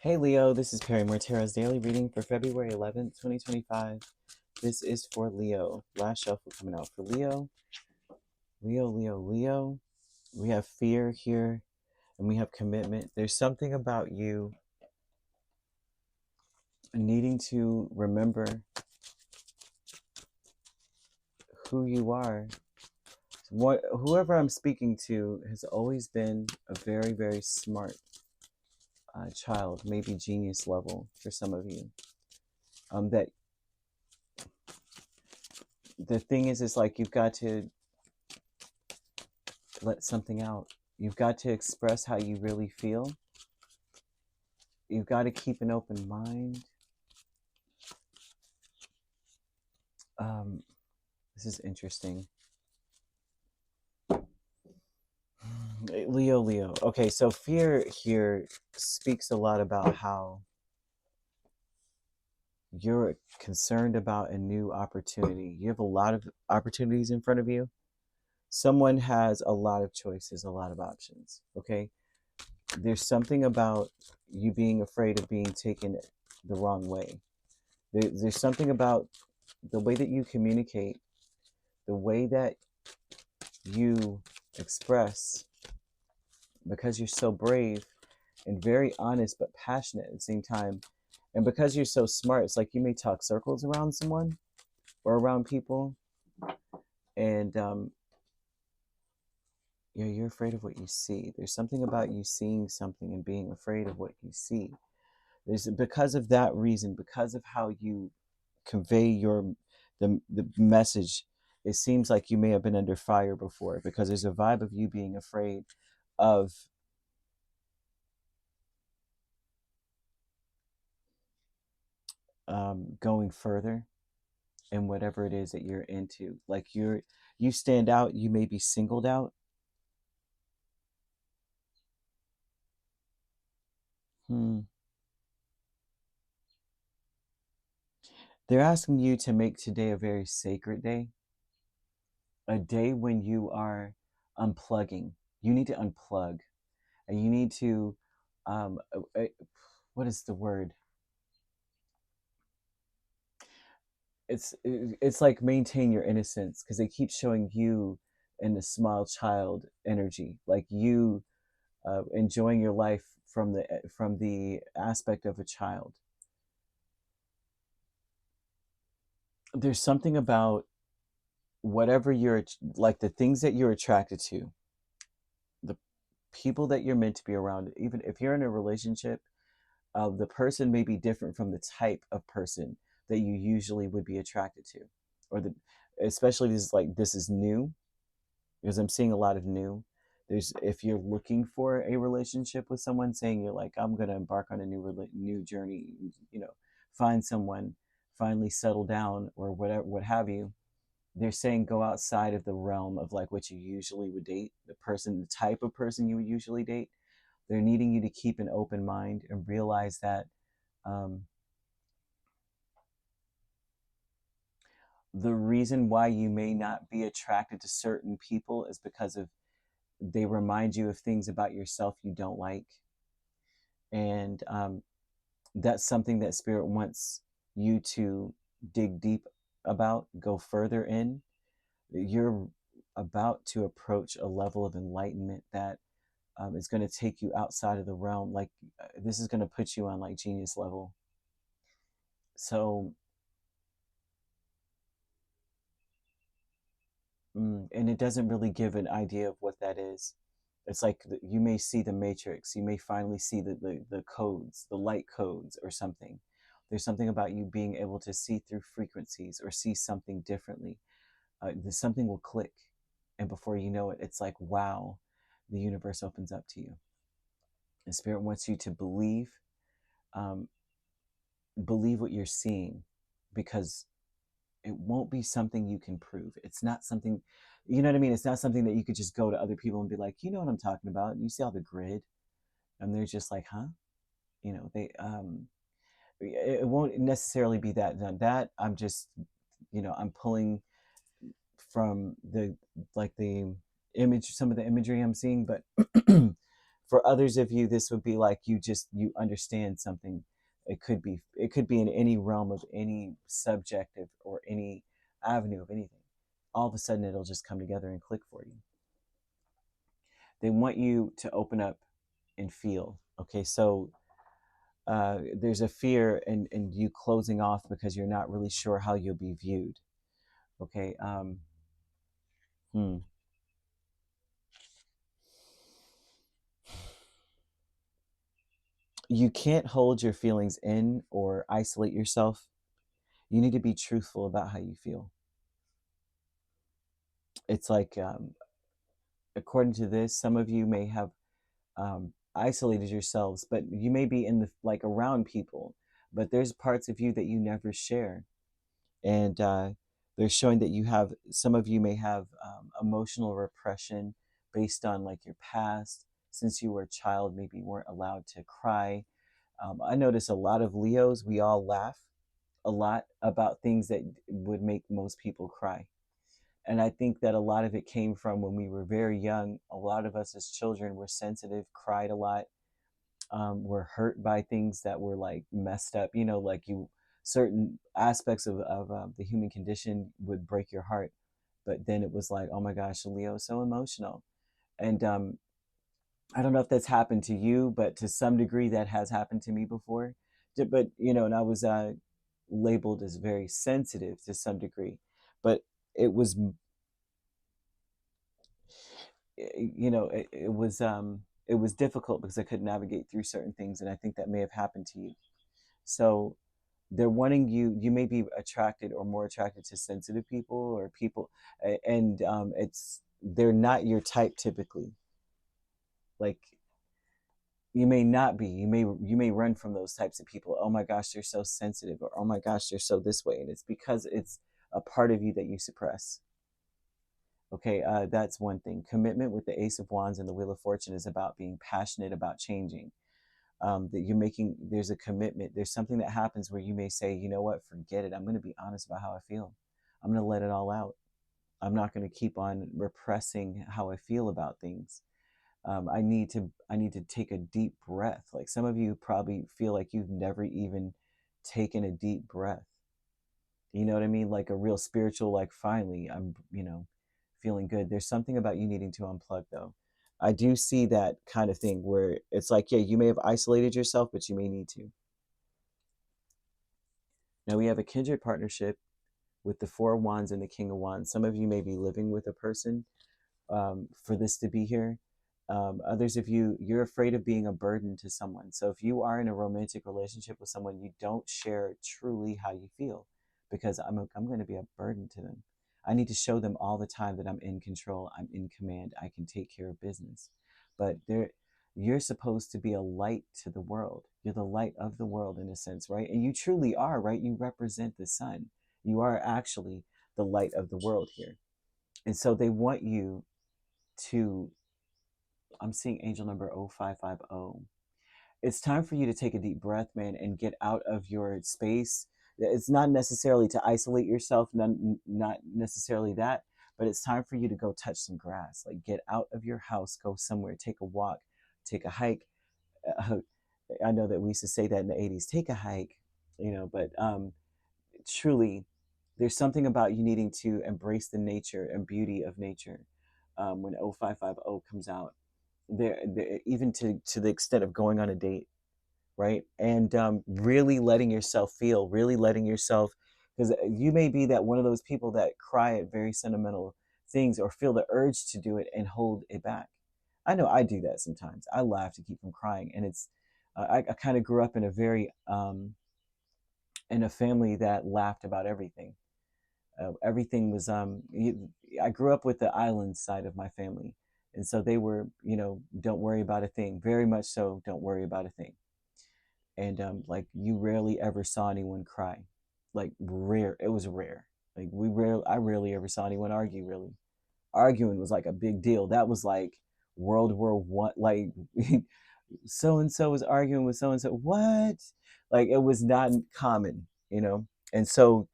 Hey Leo, this is Perrymore Tarot's daily reading for February 11th, 2025. This is for Leo. Last shuffle coming out for Leo. Leo. We have fear here and we have commitment. There's something about you needing to remember who you are. Whoever I'm speaking to has always been a very, very smart child, maybe genius level for some of you. That the thing is like you've got to let something out. You've got to express how you really feel. You've got to keep an open mind. This is interesting. Leo. Okay, so fear here speaks a lot about how you're concerned about a new opportunity. You have a lot of opportunities in front of you. Someone has a lot of choices, a lot of options. Okay, there's something about you being afraid of being taken the wrong way. There's something about the way that you communicate, the way that you express, because you're so brave and very honest but passionate at the same time, and because you're so smart, it's like you may talk circles around someone or around people, and you're afraid of what you see. There's something about you seeing something and being afraid of what you see. There's because of that reason, because of how you convey the message. It seems like you may have been under fire before, because there's a vibe of you being afraid of going further in whatever it is that you're into. Like you stand out, you may be singled out. They're asking you to make today a very sacred day, a day when you are unplugging. You need to unplug, and you need to, what is the word? It's like maintain your innocence, because they keep showing you in the small child energy, like you enjoying your life from the aspect of a child. There's something about whatever you're like, the things that you're attracted to, the people that you're meant to be around. Even if you're in a relationship, the person may be different from the type of person that you usually would be attracted to, or the especially this is new, because I'm seeing a lot of new. There's If you're looking for a relationship with someone, saying you're like, I'm going to embark on a new journey, find someone, finally settle down, or whatever, what have you. They're saying go outside of the realm of like what you usually would date, the type of person you would usually date. They're needing you to keep an open mind and realize that um, the reason why you may not be attracted to certain people is because of they remind you of things about yourself you don't like. And that's something that Spirit wants you to dig deep about, go further in. You're about to approach a level of enlightenment that is going to take you outside of the realm. Like, this is going to put you on like genius level. So, and it doesn't really give an idea of what that is. It's like you may see the matrix. You may finally see the codes, the light codes or something. There's something about you being able to see through frequencies or see something differently. Something will click. And before you know it, it's like, wow, the universe opens up to you. And Spirit wants you to um, believe what you're seeing, because it won't be something you can prove. It's not something, you know what I mean? It's not something that you could just go to other people and be like, you know what I'm talking about. And you see all the grid, and they're just like, huh? It won't necessarily be that I'm just, I'm pulling from the image, some of the imagery I'm seeing, but For others of you, this would be like you understand something. It could be in any realm of any subjective or any avenue of anything. All of a sudden it'll just come together and click for you. They want you to open up and feel. Okay, so there's a fear in you closing off because you're not really sure how you'll be viewed. Okay. Hmm. You can't hold your feelings in or isolate yourself. You need to be truthful about how you feel. It's like, according to this, some of you may have isolated yourselves, but you may be in the like around people, but there's parts of you that you never share. And they're showing that you have, some of you may have emotional repression based on like your past. Since you were a child, maybe you weren't allowed to cry. I notice a lot of Leos, we all laugh a lot about things that would make most people cry. And I think that a lot of it came from when we were very young. A lot of us as children were sensitive, cried a lot, were hurt by things that were like messed up. You know, like you, certain aspects of the human condition would break your heart. But then it was like, oh my gosh, Leo is so emotional. And I don't know if that's happened to you, but to some degree that has happened to me before. But, you know, and I was labeled as very sensitive to some degree. But it was, it was difficult because I couldn't navigate through certain things, and I think that may have happened to you. So they're wanting you. You may be attracted or more attracted to sensitive people or people, and it's they're not your type typically. Like you may not be. You may run from those types of people. Oh my gosh, they're so sensitive, or oh my gosh, they're so this way, and it's because it's a part of you that you suppress. Okay, that's one thing. Commitment with the Ace of Wands and the Wheel of Fortune is about being passionate about changing. That you're making, there's a commitment. There's something that happens where you may say, you know what, forget it. I'm going to be honest about how I feel. I'm going to let it all out. I'm not going to keep on repressing how I feel about things. I need to take a deep breath. Like some of you probably feel like you've never even taken a deep breath. You know what I mean? Like a real spiritual, like finally, I'm feeling good. There's something about you needing to unplug though. I do see that kind of thing where it's like, yeah, you may have isolated yourself, but you may need to. Now we have a kindred partnership with the Four of Wands and the King of Wands. Some of you may be living with a person for this to be here. Others of you, you're afraid of being a burden to someone. So if you are in a romantic relationship with someone, you don't share truly how you feel because I'm going to be a burden to them. I need to show them all the time that I'm in control, I'm in command, I can take care of business. But you're supposed to be a light to the world. You're the light of the world in a sense, right? And you truly are, right? You represent the sun. You are actually the light of the world here. And so they want you to, I'm seeing angel number 0550. It's time for you to take a deep breath, man, and get out of your space. It's not necessarily to isolate yourself, not necessarily that, but it's time for you to go touch some grass. Like get out of your house, go somewhere, take a walk, take a hike. Uh, I know that we used to say that in the 80s, take a hike, but truly, there's something about you needing to embrace the nature and beauty of nature when 0550 comes out there, even to the extent of going on a date, right? And really letting yourself feel, really letting yourself, because you may be that one of those people that cry at very sentimental things or feel the urge to do it and hold it back. I know I do that sometimes. I laugh to keep from crying, and it's I kind of grew up in a very in a family that laughed about everything. Everything was I grew up with the island side of my family, and so they were, don't worry about a thing, very much so, don't worry about a thing. And like you rarely ever saw anyone cry, like rare. It was rare. Like I rarely ever saw anyone argue. Really, arguing was like a big deal. That was like World War I. Like so and so was arguing with so and so. What? Like it was not common. And so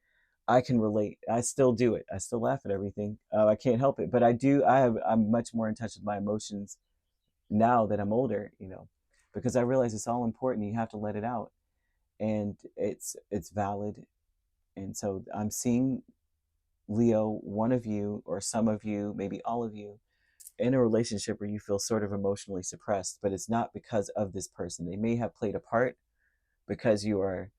I can relate. I still do it. I still laugh at everything. I can't help it, but I do. I'm much more in touch with my emotions now that I'm older, because I realize it's all important. You have to let it out, and it's valid. And so I'm seeing, Leo, one of you or some of you, maybe all of you, in a relationship where you feel sort of emotionally suppressed, but it's not because of this person. They may have played a part because you are.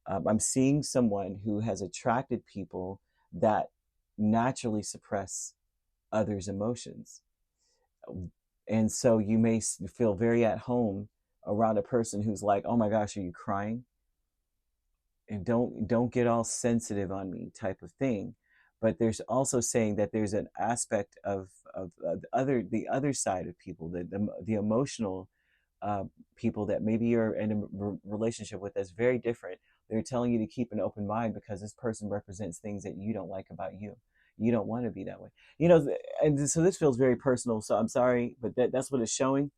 I'm seeing someone who has attracted people that naturally suppress others' emotions. And so you may feel very at home around a person who's like, "Oh my gosh, are you crying?" And don't get all sensitive on me type of thing. But there's also saying that there's an aspect of the other side of people, the emotional people that maybe you're in a relationship with that's very different. They're telling you to keep an open mind because this person represents things that you don't like about you. You don't want to be that way, and so this feels very personal, so I'm sorry, but that's what it's showing.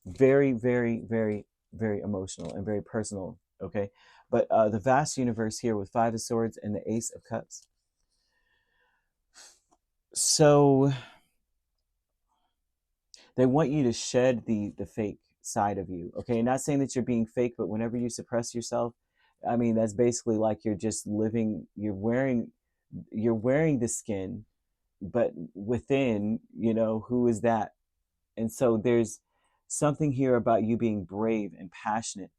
Very, very, very, very emotional and very personal. Okay, but the vast universe here with Five of Swords and the Ace of Cups. So they want you to shed the fake side of you. Okay, not saying that you're being fake, but whenever you suppress yourself, I mean, that's basically like you're just living. You're wearing the skin, but within, who is that? And so there's something here about you being brave and passionate.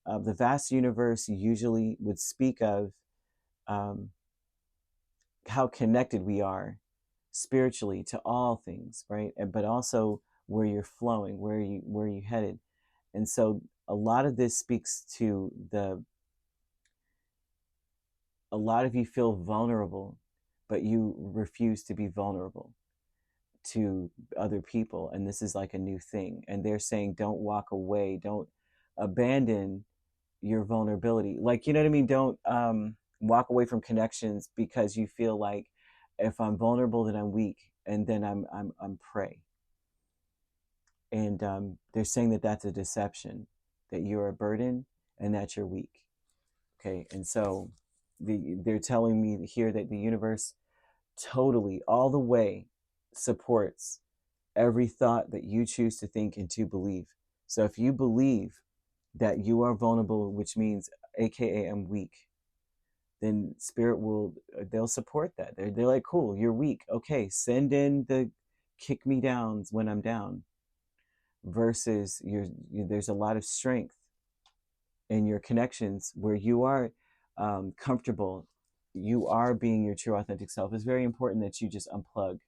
The vast universe usually would speak of um, how connected we are spiritually to all things, right? But also where you're flowing, where you headed. And so a lot of this speaks to a lot of you feel vulnerable, but you refuse to be vulnerable to other people. And this is like a new thing. And they're saying, don't walk away, don't abandon your vulnerability. Like, you know what I mean? Don't walk away from connections because you feel like if I'm vulnerable, then I'm weak, and then I'm prey. And they're saying that that's a deception, that you're a burden and that you're weak. Okay, and so they're telling me here that the universe totally, all the way, supports every thought that you choose to think and to believe. So if you believe that you are vulnerable, which means, AKA, I'm weak, then spirit they'll support that. They're like, cool, you're weak. Okay, send in the kick me downs when I'm down, versus there's a lot of strength in your connections where you are comfortable. You are being your true authentic self. It's very important that you just unplug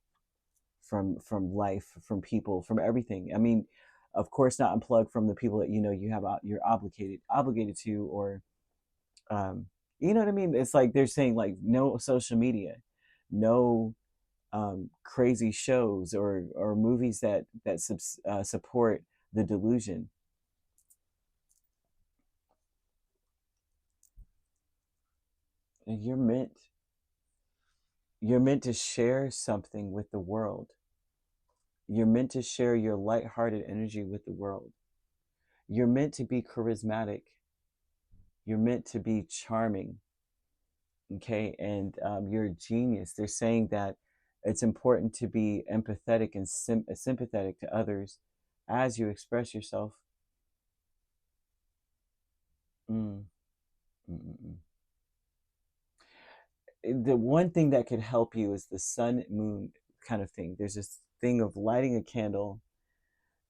from life, from people, from everything. I mean, of course, not unplug from the people that you're obligated to, or you know what I mean. It's like they're saying, like, no social media, no crazy shows or movies that support the delusion. And you're meant to share something with the world. You're meant to share your lighthearted energy with the world. You're meant to be charismatic. You're meant to be charming. Okay, and you're a genius. They're saying that it's important to be empathetic and sympathetic to others as you express yourself. Mm, mm, mm, mm. The one thing that could help you is the sun moon kind of thing. There's this thing of lighting a candle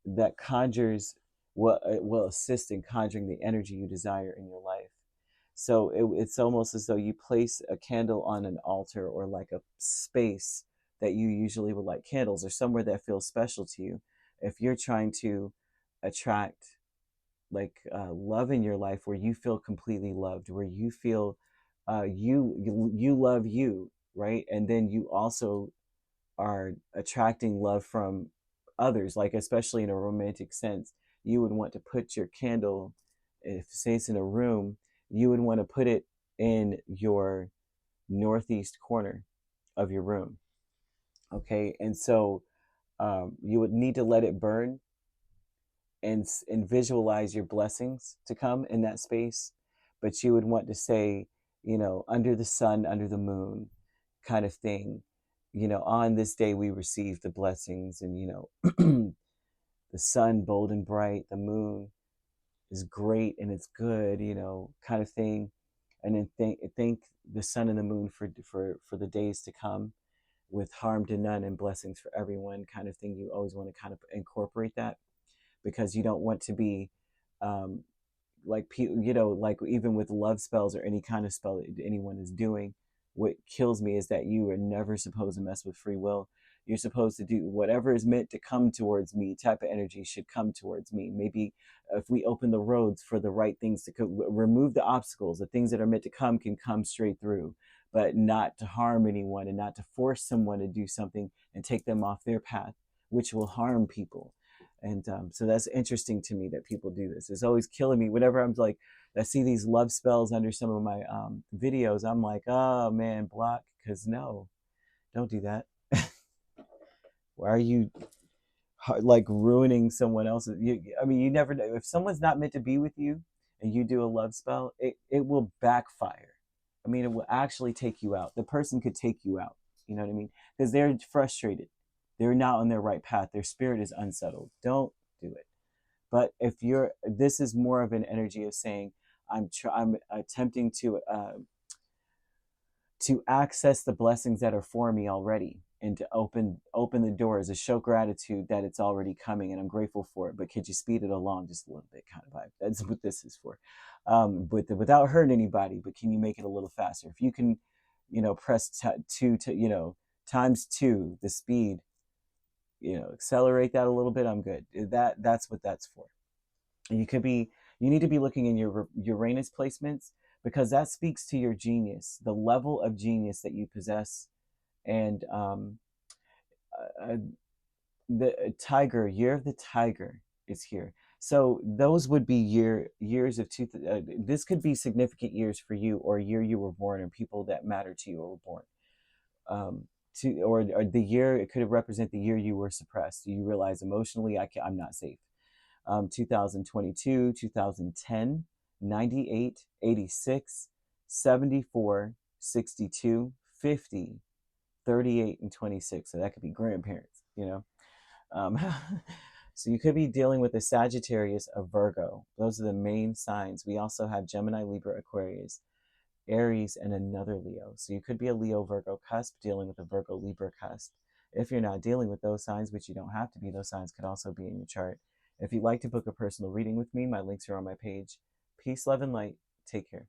that conjures what will assist in conjuring the energy you desire in your life. So it's almost as though you place a candle on an altar, or like a space that you usually would light candles, or somewhere that feels special to you. If you're trying to attract, like, love in your life, where you feel completely loved, where you feel you love you, right? And then you also are attracting love from others, like especially in a romantic sense, you would want to put your candle, if say it's in a room, you would want to put it in your northeast corner of your room. Okay, and so you would need to let it burn, and visualize your blessings to come in that space. But you would want to say, under the sun, under the moon, kind of thing. On this day we receive the blessings, and the sun bold and bright, the moon is great and it's good, kind of thing. And then thank the sun and the moon for the days to come, with harm to none and blessings for everyone, kind of thing. You always want to kind of incorporate that, because you don't want to be um, like like even with love spells or any kind of spell that anyone is doing. What kills me is that you are never supposed to mess with free will. You're supposed to do whatever is meant to come towards me. Type of energy should come towards me. Maybe if we open the roads for the right things to remove the obstacles, the things that are meant to come can come straight through, but not to harm anyone and not to force someone to do something and take them off their path, which will harm people. And so that's interesting to me that people do this. It's always killing me whenever I'm like, I see these love spells under some of my videos. I'm like, oh man, block, because no, don't do that. Why are you like ruining someone else's? I mean, you never know. If someone's not meant to be with you and you do a love spell, it will backfire. I mean, it will actually take you out. The person could take you out. You know what I mean? Because they're frustrated. They're not on their right path. Their spirit is unsettled. Don't do it. But if this is more of an energy of saying, I'm attempting to access the blessings that are for me already, and to open the doors, to show gratitude that it's already coming and I'm grateful for it. But could you speed it along just a little bit, kind of vibe? That's what this is for. Without hurting anybody, but can you make it a little faster? If you can, press two to times two the speed, accelerate that a little bit, I'm good. That's what that's for. And you need to be looking in your Uranus placements, because that speaks to your genius, the level of genius that you possess. And uh, the tiger, year of the tiger is here. So those would be years of this could be significant years for you, or a year you were born, or people that matter to you or were born. Or the year, it could represent the year you were suppressed. You realize emotionally, I'm not safe. 2022, 2010, 98, 86, 74, 62, 50, 38, and 26. So that could be grandparents. So you could be dealing with a Sagittarius, a Virgo. Those are the main signs. We also have Gemini, Libra, Aquarius, Aries, and another Leo. So you could be a Leo Virgo cusp dealing with a Virgo Libra cusp. If you're not dealing with those signs, which you don't have to be, those signs could also be in your chart. If you'd like to book a personal reading with me, my links are on my page. Peace, love, and light. Take care.